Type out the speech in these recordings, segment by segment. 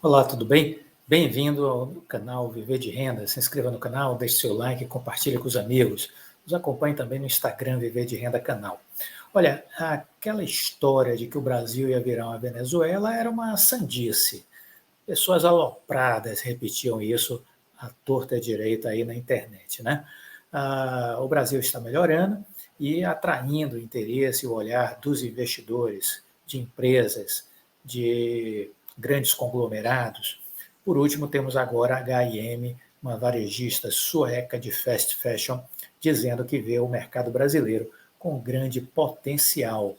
Olá, tudo bem? Bem-vindo ao canal Viver de Renda. Se inscreva no canal, deixe seu like, compartilhe com os amigos. Nos acompanhe também no Instagram Viver de Renda Canal. Olha, aquela história de que o Brasil ia virar uma Venezuela era uma sandice. Pessoas alopradas repetiam isso à torta e à direita aí na internet, né? O Brasil está melhorando e atraindo o interesse e o olhar dos investidores, de empresas, de grandes conglomerados. Por último, temos agora a H&M, uma varejista sueca de fast fashion, dizendo que vê o mercado brasileiro com grande potencial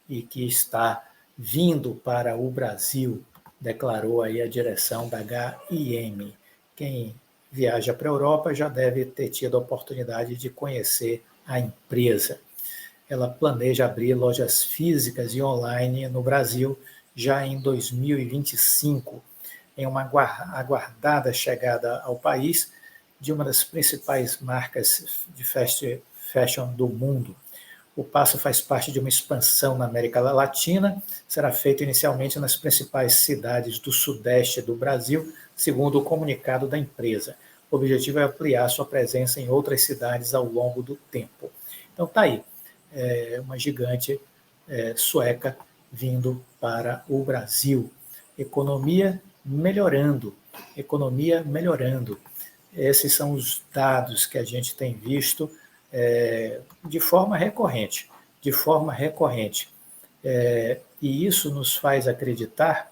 e que está vindo para o Brasil, declarou aí a direção da H&M. Quem viaja para a Europa já deve ter tido a oportunidade de conhecer a empresa. Ela planeja abrir lojas físicas e online no Brasil já em 2025, em uma aguardada chegada ao país de uma das principais marcas de fast fashion do mundo. O passo faz parte de uma expansão na América Latina, será feito inicialmente nas principais cidades do sudeste do Brasil, segundo o comunicado da empresa. O objetivo é ampliar sua presença em outras cidades ao longo do tempo. Então está aí, uma gigante sueca vindo para o Brasil. Economia melhorando, economia melhorando. Esses são os dados que a gente tem visto de forma recorrente, de forma recorrente. E isso nos faz acreditar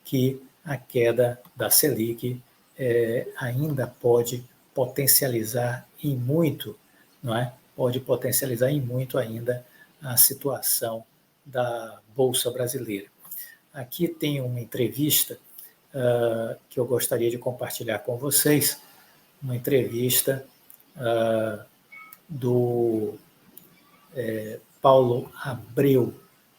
que a queda da Selic ainda pode potencializar em muito, não é? Pode potencializar em muito ainda a situação da Bolsa Brasileira. Aqui tem uma entrevista que eu gostaria de compartilhar com vocês, uma entrevista do Paulo Abreu.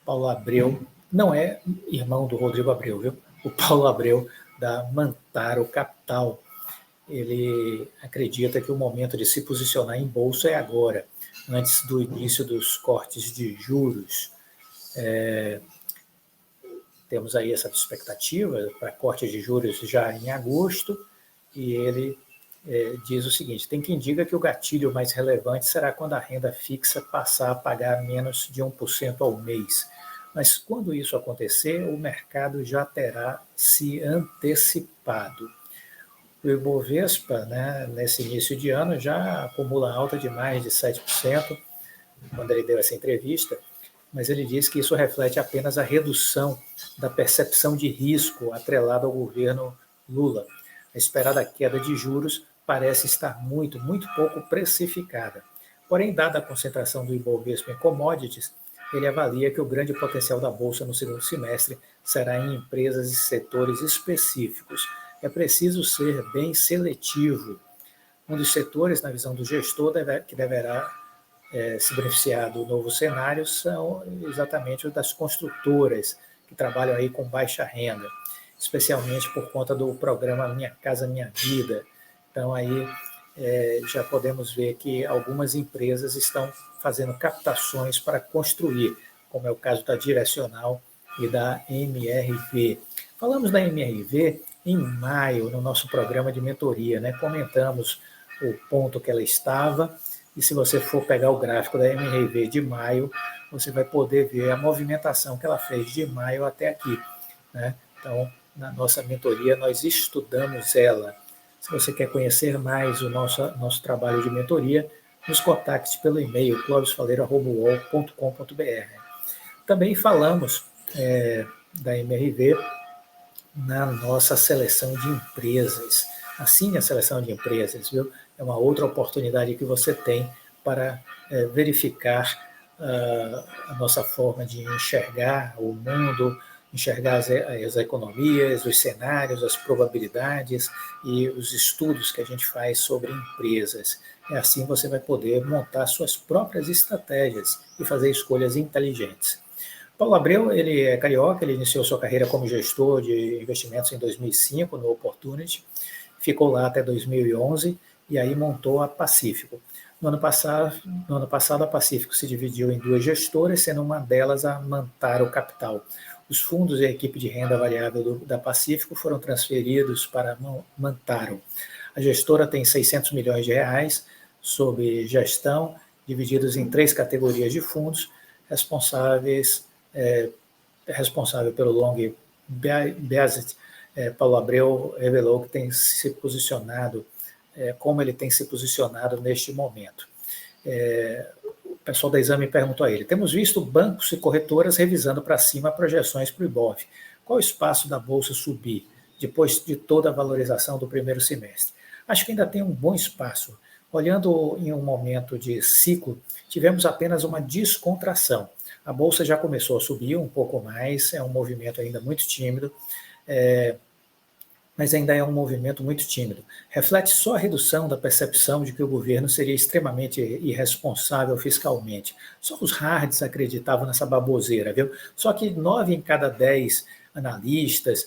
Paulo Abreu não é irmão do Rodrigo Abreu, viu? O Paulo Abreu, da Mantaro Capital. Ele acredita que o momento de se posicionar em bolsa é agora, antes do início dos cortes de juros. Temos aí essa expectativa para corte de juros já em agosto, e ele diz o seguinte: tem quem diga que o gatilho mais relevante será quando a renda fixa passar a pagar menos de 1% ao mês. Mas quando isso acontecer, o mercado já terá se antecipado. O Ibovespa, né, nesse início de ano, já acumula alta de mais de 7%, quando ele deu essa entrevista, mas ele diz que isso reflete apenas a redução da percepção de risco atrelada ao governo Lula. A esperada queda de juros parece estar muito pouco precificada. Porém, dada a concentração do Ibovespa em commodities, ele avalia que o grande potencial da Bolsa no segundo semestre será em empresas e setores específicos. É preciso ser bem seletivo. Um dos setores, na visão do gestor, que deverá se beneficiar do novo cenário são exatamente os das construtoras, que trabalham aí com baixa renda, especialmente por conta do programa Minha Casa Minha Vida. Então aí já podemos ver que algumas empresas estão fazendo captações para construir, como é o caso da Direcional e da MRV. Falamos da MRV em maio, no nosso programa de mentoria, né? Comentamos o ponto que ela estava, e se você for pegar o gráfico da MRV de maio, você vai poder ver a movimentação que ela fez de maio até aqui, né? Então, na nossa mentoria, nós estudamos ela. Se você quer conhecer mais o nosso trabalho de mentoria, nos contacte pelo e-mail clovisfaleiro.com.br. Também falamos da MRV na nossa seleção de empresas. Assine a seleção de empresas, viu? É uma outra oportunidade que você tem para verificar a nossa forma de enxergar o mundo, enxergar as economias, os cenários, as probabilidades e os estudos que a gente faz sobre empresas. E assim você vai poder montar suas próprias estratégias e fazer escolhas inteligentes. Paulo Abreu, ele é carioca, ele iniciou sua carreira como gestor de investimentos em 2005 no Opportunity, ficou lá até 2011 e aí montou a Pacífico. No ano passado, a Pacífico se dividiu em duas gestoras, sendo uma delas a Mantaro Capital. Os fundos e a equipe de renda variável da Pacífico foram transferidos para Mantaro. A gestora tem 600 milhões de reais sob gestão, divididos em 3 categorias de fundos, responsável pelo long Bezet, Paulo Abreu revelou que tem se posicionado, como ele tem se posicionado neste momento. O pessoal da Exame perguntou a ele: temos visto bancos e corretoras revisando para cima projeções para o IBOV. Qual o espaço da Bolsa subir depois de toda a valorização do primeiro semestre? Acho que ainda tem um bom espaço. Olhando em um momento de ciclo, tivemos apenas uma descontração. A Bolsa já começou a subir um pouco mais, é um movimento ainda muito tímido, mas ainda é um movimento muito tímido. Reflete só a redução da percepção de que o governo seria extremamente irresponsável fiscalmente. Só os hards acreditavam nessa baboseira, viu? Só que 9 em cada 10 analistas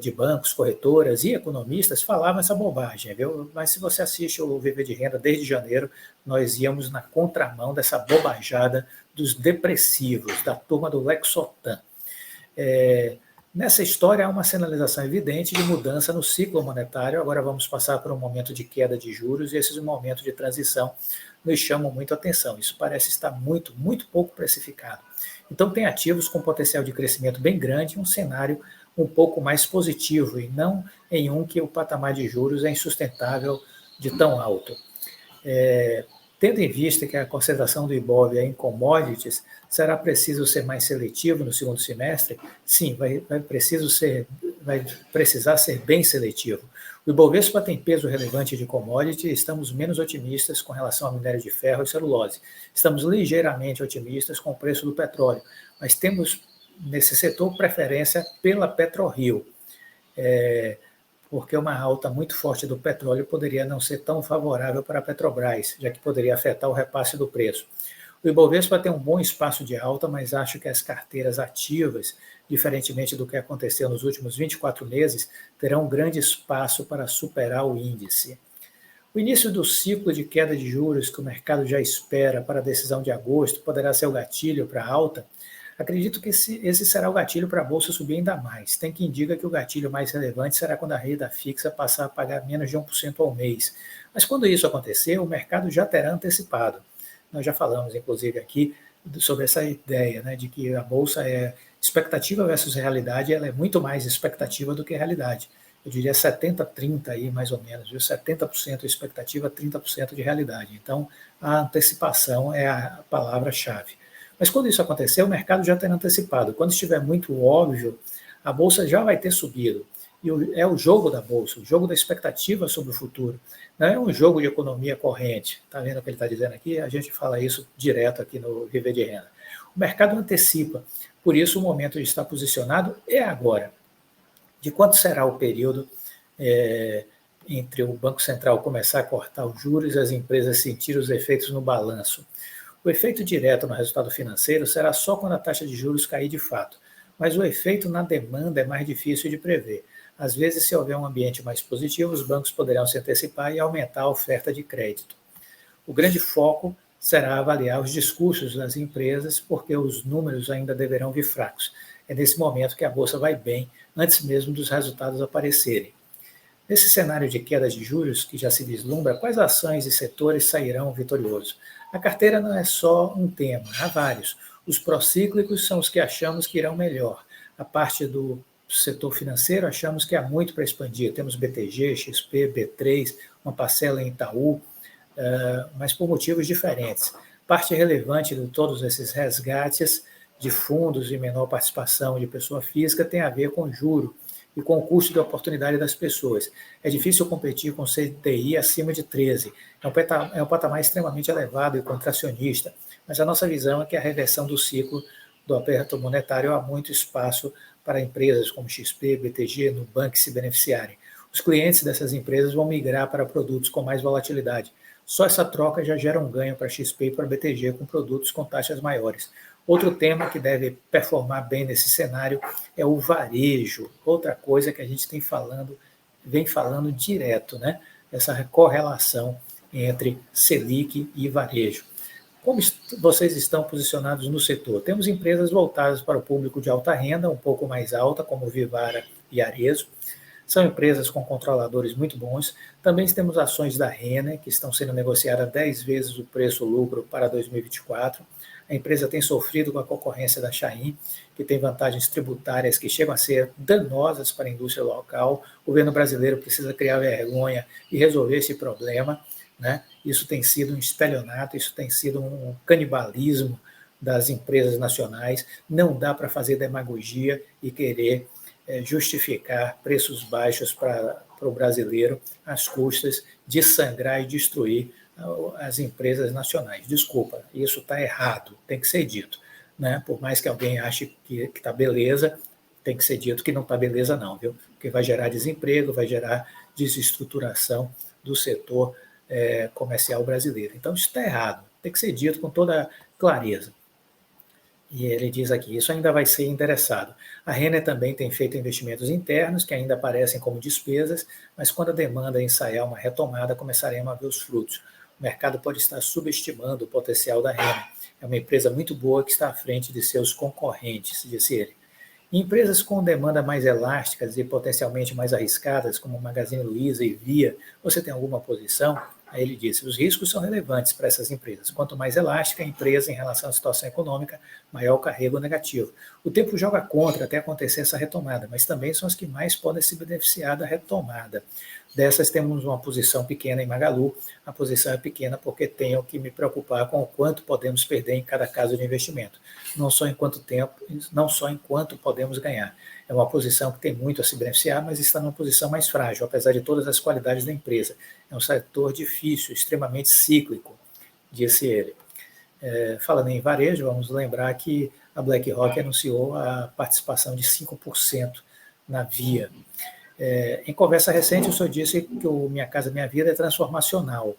de bancos, corretoras e economistas falavam essa bobagem, viu? Mas se você assiste o Viver de Renda desde janeiro, nós íamos na contramão dessa bobajada dos depressivos, da turma do Lexotan. Nessa história há uma sinalização evidente de mudança no ciclo monetário. Agora vamos passar por um momento de queda de juros e esses momentos de transição nos chamam muito a atenção. Isso parece estar muito, muito pouco precificado. Então tem ativos com potencial de crescimento bem grande, um cenário um pouco mais positivo e não em um que o patamar de juros é insustentável de tão alto. Tendo em vista que a concentração do IBOV é em commodities, será preciso ser mais seletivo no segundo semestre? Sim, vai precisar ser bem seletivo. O Ibovespa tem peso relevante de commodity e estamos menos otimistas com relação ao minério de ferro e celulose. Estamos ligeiramente otimistas com o preço do petróleo, mas temos nesse setor preferência pela PetroRio, porque uma alta muito forte do petróleo poderia não ser tão favorável para a Petrobras, já que poderia afetar o repasse do preço. O Ibovespa tem um bom espaço de alta, mas acho que as carteiras ativas, diferentemente do que aconteceu nos últimos 24 meses, terão um grande espaço para superar o índice. O início do ciclo de queda de juros que o mercado já espera para a decisão de agosto poderá ser o gatilho para a alta. Acredito que esse será o gatilho para a Bolsa subir ainda mais. Tem quem diga que o gatilho mais relevante será quando a renda fixa passar a pagar menos de 1% ao mês. Mas quando isso acontecer, o mercado já terá antecipado. Nós já falamos, inclusive, aqui sobre essa ideia, né, de que a Bolsa é expectativa versus realidade, ela é muito mais expectativa do que realidade. Eu diria 70-30 aí, mais ou menos, viu? 70% expectativa, 30% de realidade. Então, a antecipação é a palavra-chave. Mas quando isso acontecer, o mercado já terá antecipado. Quando estiver muito óbvio, a Bolsa já vai ter subido. E é o jogo da Bolsa, o jogo da expectativa sobre o futuro. Não é um jogo de economia corrente. Está vendo o que ele está dizendo aqui? A gente fala isso direto aqui no Viver de Renda. O mercado antecipa, por isso o momento de estar posicionado é agora. De quanto será o período entre o Banco Central começar a cortar os juros e as empresas sentirem os efeitos no balanço? O efeito direto no resultado financeiro será só quando a taxa de juros cair de fato, mas o efeito na demanda é mais difícil de prever. Às vezes, se houver um ambiente mais positivo, os bancos poderão se antecipar e aumentar a oferta de crédito. O grande foco será avaliar os discursos das empresas, porque os números ainda deverão vir fracos. É nesse momento que a Bolsa vai bem, antes mesmo dos resultados aparecerem. Nesse cenário de queda de juros que já se vislumbra, quais ações e setores sairão vitoriosos? A carteira não é só um tema, há vários. Os procíclicos são os que achamos que irão melhor. A parte do setor financeiro achamos que há muito para expandir. Temos BTG, XP, B3, uma parcela em Itaú, mas por motivos diferentes. Parte relevante de todos esses resgates de fundos e menor participação de pessoa física tem a ver com juro e com o custo de oportunidade das pessoas. É difícil competir com CDI acima de 13. É um patamar extremamente elevado e contracionista, mas a nossa visão é que a reversão do ciclo do aperto monetário há muito espaço para empresas como XP, BTG, Nubank se beneficiarem. Os clientes dessas empresas vão migrar para produtos com mais volatilidade. Só essa troca já gera um ganho para XP e para BTG com produtos com taxas maiores. Outro tema que deve performar bem nesse cenário é o varejo, outra coisa que a gente vem falando direto, né? Essa correlação entre Selic e varejo. Como vocês estão posicionados no setor? Temos empresas voltadas para o público de alta renda, um pouco mais alta, como Vivara e Arezzo. São empresas com controladores muito bons. Também temos ações da Renner, que estão sendo negociadas 10 vezes o preço-lucro para 2024. A empresa tem sofrido com a concorrência da Chain, que tem vantagens tributárias que chegam a ser danosas para a indústria local. O governo brasileiro precisa criar vergonha e resolver esse problema, né? Isso tem sido um estelionato, isso tem sido um canibalismo das empresas nacionais. Não dá para fazer demagogia e querer justificar preços baixos para o brasileiro às custas de sangrar e destruir as empresas nacionais. Desculpa, isso está errado, tem que ser dito, né? Por mais que alguém ache que está beleza, tem que ser dito que não está beleza não, viu? Porque vai gerar desemprego, vai gerar desestruturação do setor comercial brasileiro. Então, isso está errado, tem que ser dito com toda clareza. E ele diz aqui, isso ainda vai ser endereçado. A Renner também tem feito investimentos internos, que ainda aparecem como despesas, mas quando a demanda ensaiar uma retomada, começaremos a ver os frutos. O mercado pode estar subestimando o potencial da Renner. É uma empresa muito boa que está à frente de seus concorrentes, disse ele. Em empresas com demanda mais elásticas e potencialmente mais arriscadas, como Magazine Luiza e Via, você tem alguma posição? Aí ele disse, os riscos são relevantes para essas empresas. Quanto mais elástica a empresa em relação à situação econômica, maior o carrego negativo. O tempo joga contra até acontecer essa retomada, mas também são as que mais podem se beneficiar da retomada. Dessas temos uma posição pequena em Magalu. A posição é pequena porque tenho que me preocupar com o quanto podemos perder em cada caso de investimento. Não só em quanto tempo, não só em quanto podemos ganhar. É uma posição que tem muito a se beneficiar, mas está numa posição mais frágil, apesar de todas as qualidades da empresa. É um setor difícil, extremamente cíclico, disse ele. Falando em varejo, vamos lembrar que a BlackRock anunciou a participação de 5% na Via. Em conversa recente, o senhor disse que o Minha Casa Minha Vida é transformacional.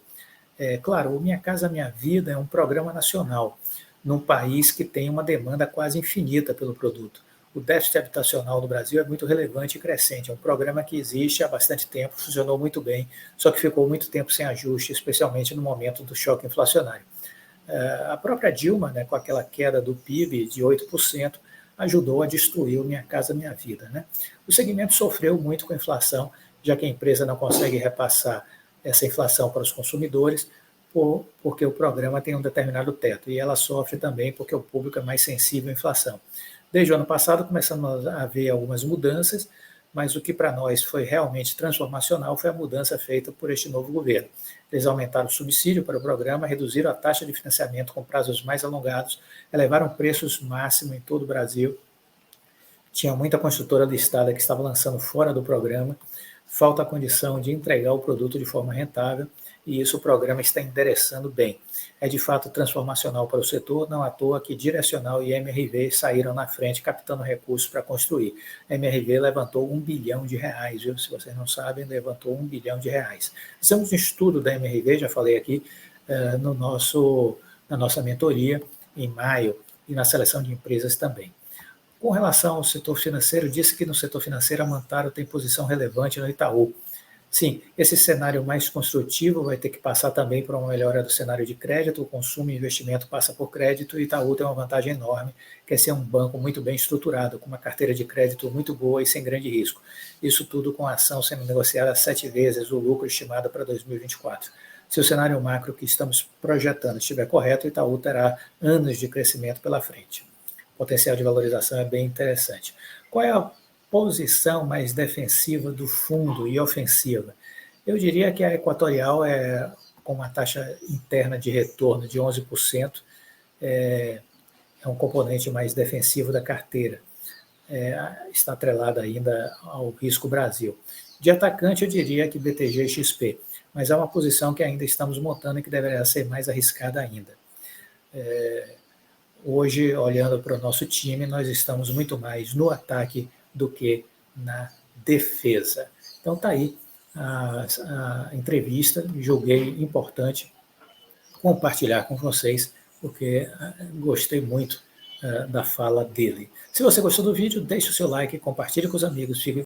Claro, o Minha Casa Minha Vida é um programa nacional, num país que tem uma demanda quase infinita pelo produto. O déficit habitacional no Brasil é muito relevante e crescente. É um programa que existe há bastante tempo, funcionou muito bem, só que ficou muito tempo sem ajuste, especialmente no momento do choque inflacionário. A própria Dilma, né, com aquela queda do PIB de 8%, ajudou a destruir o Minha Casa Minha Vida, né? O segmento sofreu muito com a inflação, já que a empresa não consegue repassar essa inflação para os consumidores, porque o programa tem um determinado teto, e ela sofre também porque o público é mais sensível à inflação. Desde o ano passado começamos a ver algumas mudanças, mas o que para nós foi realmente transformacional foi a mudança feita por este novo governo. Eles aumentaram o subsídio para o programa, reduziram a taxa de financiamento com prazos mais alongados, elevaram preços máximos em todo o Brasil. Tinha muita construtora listada que estava lançando fora do programa, falta a condição de entregar o produto de forma rentável, e isso o programa está endereçando bem. É de fato transformacional para o setor, não à toa que Direcional e MRV saíram na frente captando recursos para construir. A MRV levantou R$1 bilhão, viu? Se vocês não sabem, levantou R$1 bilhão. Fizemos um estudo da MRV, já falei aqui, na nossa mentoria, em maio, e na seleção de empresas também. Com relação ao setor financeiro, disse que no setor financeiro a Mantaro tem posição relevante no Itaú. Sim, esse cenário mais construtivo vai ter que passar também por uma melhora do cenário de crédito, o consumo e investimento passa por crédito, e Itaú tem uma vantagem enorme, que é ser um banco muito bem estruturado, com uma carteira de crédito muito boa e sem grande risco. Isso tudo com a ação sendo negociada 7 vezes o lucro estimado para 2024. Se o cenário macro que estamos projetando estiver correto, Itaú terá anos de crescimento pela frente. O potencial de valorização é bem interessante. Qual é a posição mais defensiva do fundo e ofensiva? Eu diria que a Equatorial com uma taxa interna de retorno de 11%, é um componente mais defensivo da carteira. Está atrelada ainda ao risco Brasil. De atacante, eu diria que BTG e XP, mas é uma posição que ainda estamos montando e que deverá ser mais arriscada ainda. Hoje, olhando para o nosso time, nós estamos muito mais no ataque do que na defesa. Então está aí a entrevista, julguei importante compartilhar com vocês, porque gostei muito da fala dele. Se você gostou do vídeo, deixe o seu like, compartilhe com os amigos, fique